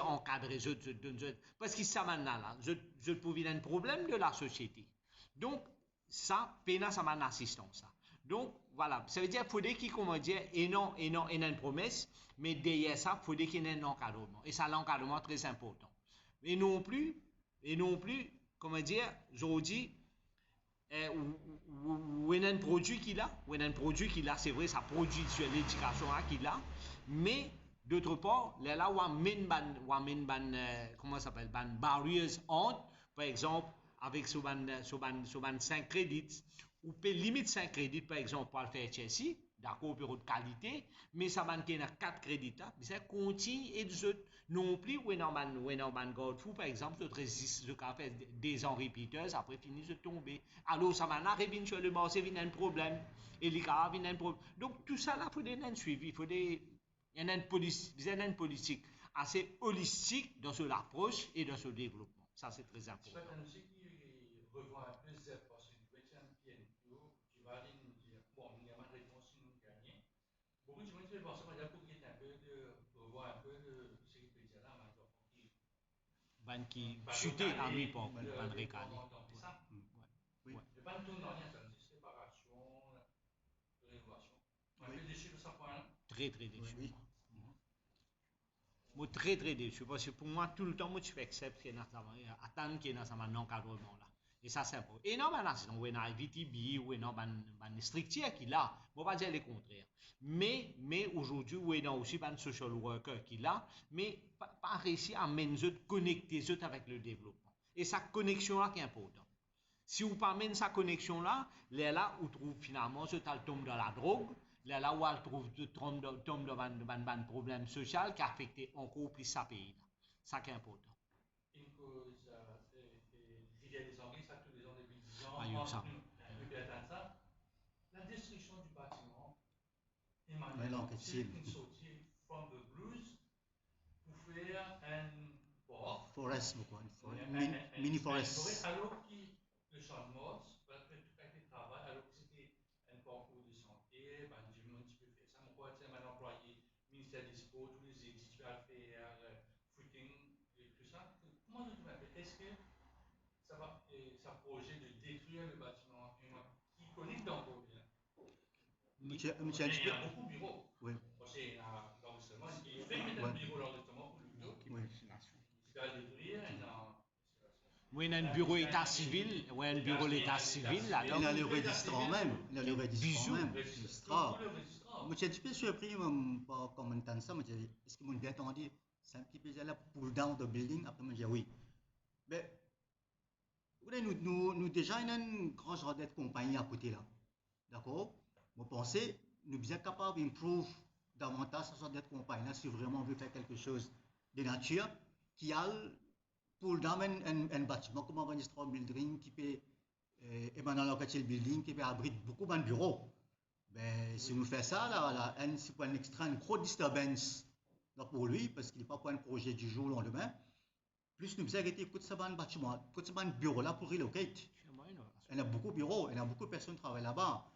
encadrer parce que ça maintenant là je trouve un problème de la société. Donc ça peine ça m'a assistance ça. Donc voilà, ça veut dire qu'il faudrait qu'il comment dire et non une promesse, mais derrière ça il faudrait qu'il y ait un encadrement et ça l'encadrement très important. Et non plus comment dire, je dis ou un produit qu'il a, c'est vrai, ça produit sur l'éducation qu'il a, mais d'autre part, là où comment ça s'appelle, barrières entre, par exemple, avec ce 5 crédits, ou peut limite 5 crédits, par exemple, pour le faire Chelsea, d'accord, bureau de qualité, mais ça manque 4 crédits, ça continue et non plus, ou un Godfou, par exemple, je résiste, je fais des ans répéteurs, après fini de tomber. Alors, ça m'a arrivé sur le marché, il y a un problème, et les gars, il y a un problème. Donc, tout ça, là, il faut un suivi, il y a une politique assez holistique dans son approche et dans son développement. Ça, c'est très important. C'est pas aussi qui revoit un peu Z, parce que tu es un PNPO, tu vas aller nous dire, bon, il y a une réponse si nous gagnons. Beaucoup de gens qui pensent qu'il y a un peu de revoir un peu de ce qu'il peut dire là, maintenant. Qui chutait à mi-parcours, ban récalé. C'est ça. Oui. Je ne pas tout dans rien, c'est séparation, rénovation. Un peu déçu de ce point-là. Très déçu. Oui. Moi, très déçu, parce que pour moi, tout le temps, moi, je fais accepter qu'il y a attendre qu'il y ait un encadrement là. Et ça, c'est important. Et non, maintenant, c'est on a VTB, ou un strictier qui l'a, on va pas dire le contraire. Mais aujourd'hui, on a aussi un social worker qui l'a, mais pas réussi à connecter avec le développement. Et cette connexion-là qui est importante. Si vous pas amène cette connexion-là, là, vous trouvez finalement, ce tal tombe dans la drogue, là où elle tombe dans un problème social qui affecte encore plus sa pays. Ça qui est important. Une cause, il y a des anglais, ça tous les ans depuis 10 ans, depuis atteindre ça. La destruction du bâtiment, Emmanuel, c'est une sortie from the blues pour faire un port. Forest, mini forest. Alors que le champ de Mars, avec le travail, alors que c'était un parcours de santé, ben, du monde qui peut faire ça. Moi, tu sais, un employé, ministère des Sports, tous les édits, tu vas faire footing, et tout ça. Comment tu m'appelles? Est-ce que ça va, ça projet de détruire le bâtiment qui connecte dans le projet? Il y a beaucoup de bureaux. Oui. Parce qu'il y a l'enregistrement, il fait mettre un bureau d'enregistrement pour le dos. Oui. Il va détruire oui, il y a un bureau état civil, oui, un bureau l'état civil là. Il a le registrant même, il a le registrant même. Moi, je suis un petit peu surpris par commenter ça. Est-ce que mon bien entendu, c'est un petit peu là pull down the building? Après, moi, je dis oui. Mais nous déjà une grande genre de compagnie à côté là, d'accord? Moi, pensez, nous sommes capables d'improve davantage cette sorte de compagnie là si vraiment on veut faire quelque chose de nature qui a pour dans un bâtiment comme un registrant building qui peut émaner dans le building qui peut abriter beaucoup de bureaux. Ben, si nous faisons ça, là, c'est pour un extra, une grosse disturbance pour lui, parce qu'il n'est pas pour un projet du jour au lendemain. Plus nous faisons arrêter de ce bâtiment, de ce bureau là pour relocate. Il y a beaucoup de bureaux, il y a beaucoup de personnes qui travaillent là-bas.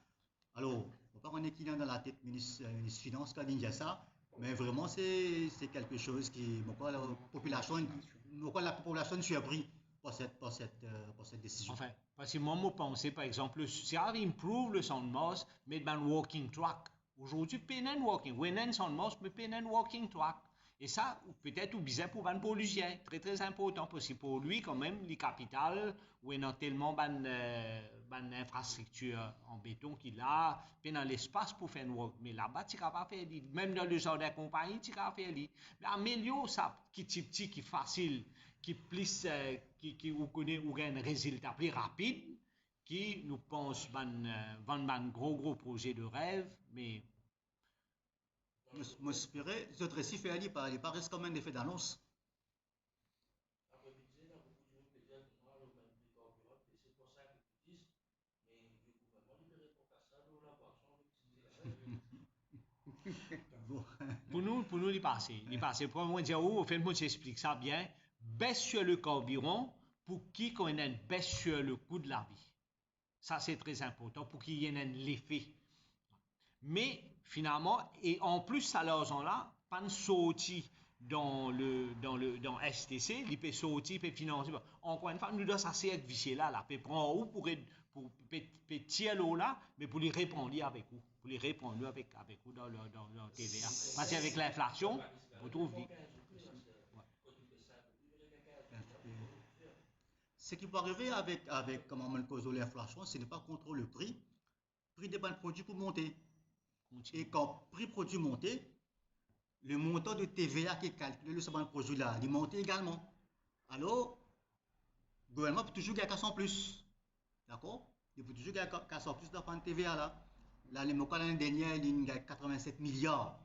Alors, on ne peut pas connaître qui est dans la tête ministre Finance qui a dit ça, mais vraiment c'est quelque chose qui, la population est surprise par cette décision. Enfin, parce que moi, je pense, par exemple, si on improve le Soundmouse, mais un walking track. Aujourd'hui, pas un walking. On a un Soundmouse, mais pas un walking track. Et ça, peut-être, ou bien pour un pollution, très très important, parce que pour lui, quand même, les capitales, où il y a tellement d'infrastructures en béton qu'il a, puis dans l'espace pour faire une work. Mais là-bas, tu ne peux pas faire, même dans le genre de compagnie, tu ne peux pas faire. Mais améliore ça, qui est petit, qui est facile, qui plus, qui vous connaît, ou un résultat plus rapide, qui nous pense vendre un gros projet de rêve, mais M'inspirer, ce récit fait aller par reste comme un effet d'annonce. Après, il y a beaucoup de monde qui disent que moi, le même prix carburant, et c'est pour ça qu'ils disent, mais le gouvernement libéré pour faire ça, dans la boisson, Bon. pour nous, il passe. Pour moi, dire, au fait, moi, j'explique ça bien. Baisse sur le carburant pour qui qu'on ait une baisse sur le coût de la vie. Ça, c'est très important pour qu'il y ait un effet. Mais finalement, et en plus, ça l'argent-là, pas sorti dans STC, il peut sortir, il peut financer. Encore une fois, nous devons s'asseoir avec vicier là, peut prendre où pour tirer l'eau là, mais pour les répondre avec vous, pour les répondre avec vous dans TVA. Parce qu'avec l'inflation, vous trouvez. Ce qui peut arriver avec comment on cause de l'inflation, ce n'est pas contre le prix des bons produits pour monter. Et quand le prix produit monte, le montant de TVA qui est calculé sur ce produit-là, il monte également. Alors, le gouvernement peut toujours gagner 100 plus. D'accord? Il peut toujours gagner 100 plus dans le TVA là. Là, l'année dernière, il gagne 87 milliards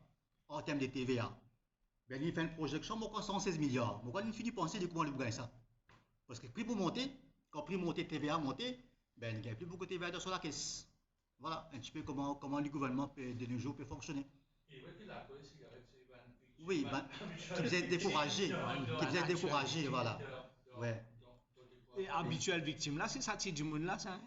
en termes de TVA. Ben, il fait une projection, pourquoi 116 milliards? Pourquoi il finit de penser de comment il gagne ça? Parce que le prix pour monter, quand le prix monte, TVA monte, ben, il ne gagne plus beaucoup de TVA sur la caisse. Voilà un petit peu comment le gouvernement de nos jours peut fonctionner. Et oui, qu'il a quoi, cigarette, c'est oui, qui vous êtes découragé, voilà. Ouais. Et habituelle victime là, c'est ça, c'est du monde là, ça. Hein?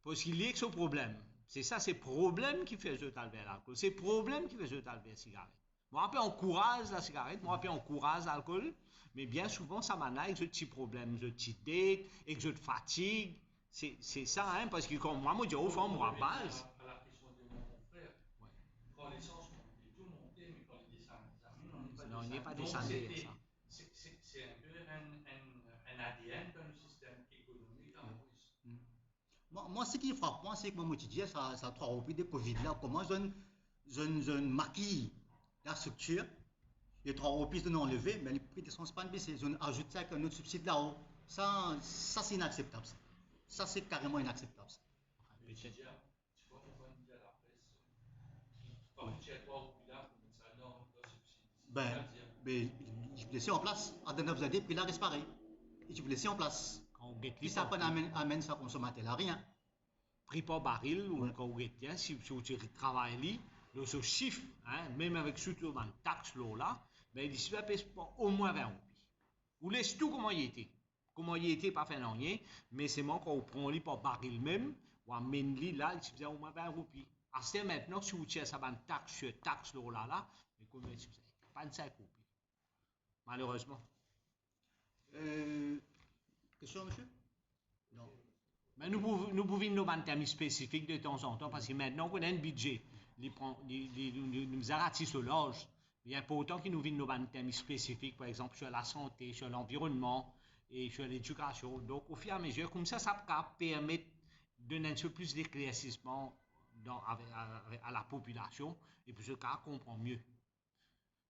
Parce qu'il y a que ce problème. C'est ça, c'est problème qui fait jeter l'alcool. C'est problème qui fait jeter la cigarette. Moi, après, on encourage la cigarette, moi, après, on encourage l'alcool, mais bien souvent, ça m'en a avec ce petit problème, ce petit date, et que je fatigue. C'est ça, hein, parce que comme moi, je dis au fond, moi, à base. À la question de mon frère, ouais. Quand l'essence montait, tout montait, mais quand il descendait, on n'est pas descendu à ça. C'est un peu un ADN dans le système économique en plus. Moi, ce qui frappe, moi, c'est que moi, je dis, ça 3 repris de Covid là, comment je maquille la structure, les 3 repris de non enlever, mais les prix de l'essence pas baissé, je ajoute ça avec un autre subside là-haut. Ça c'est inacceptable. Ça, c'est carrément inacceptable. Mais tu vois pourquoi on dit à la presse, quand tu as 3 repris là, pour mettre ça dans le subside. Ben, je vous laisse en place. À vous avez dit, puis là, reste pareil. Et je vous laisse en place. Puis ça amène ça consommateur là, rien. Prix par baril, ou quand vous êtes, si vous travaillez, le chiffre, hein, même avec surtout dans le taxe là, ben, il se fait au moins 20 roupies. Vous laissez tout comment il était. Comment il était, pas fait rien, mais c'est moi quand on prend lui par baril même, ou amène lui là, il se fait au moins 20 roupies. À ce maintenant, si vous tirez ça dans taxe là, mais combien il se fait? 25 roupies. Malheureusement. Question, monsieur? Non. Mais nous pouvons nous mettre un thème spécifique de temps en temps, parce que maintenant qu'on a un budget, nous ratissent au large. Il est important qu'il nous vienne nous mettre un thème spécifique, par exemple sur la santé, sur l'environnement et sur l'éducation. Donc, au fur et à mesure, comme ça permet de donner un peu plus d'éclaircissement à la population et puis ce cas comprend mieux.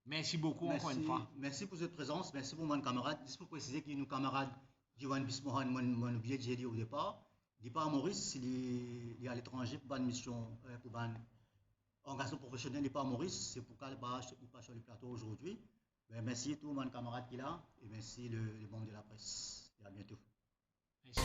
Merci beaucoup encore une fois. Merci pour cette présence, merci pour mon camarade. Juste pour préciser qu'il y a nos camarades Diwan Bismohan, mon oublié de dire au départ. À Maurice, il est à l'étranger pour une mission, pour une engagement professionnel, il n'est pas à Maurice, c'est pourquoi il n'est pas sur le plateau aujourd'hui. Merci à tous mes camarades qui sont là et merci le monde de la presse. Et à bientôt. Merci.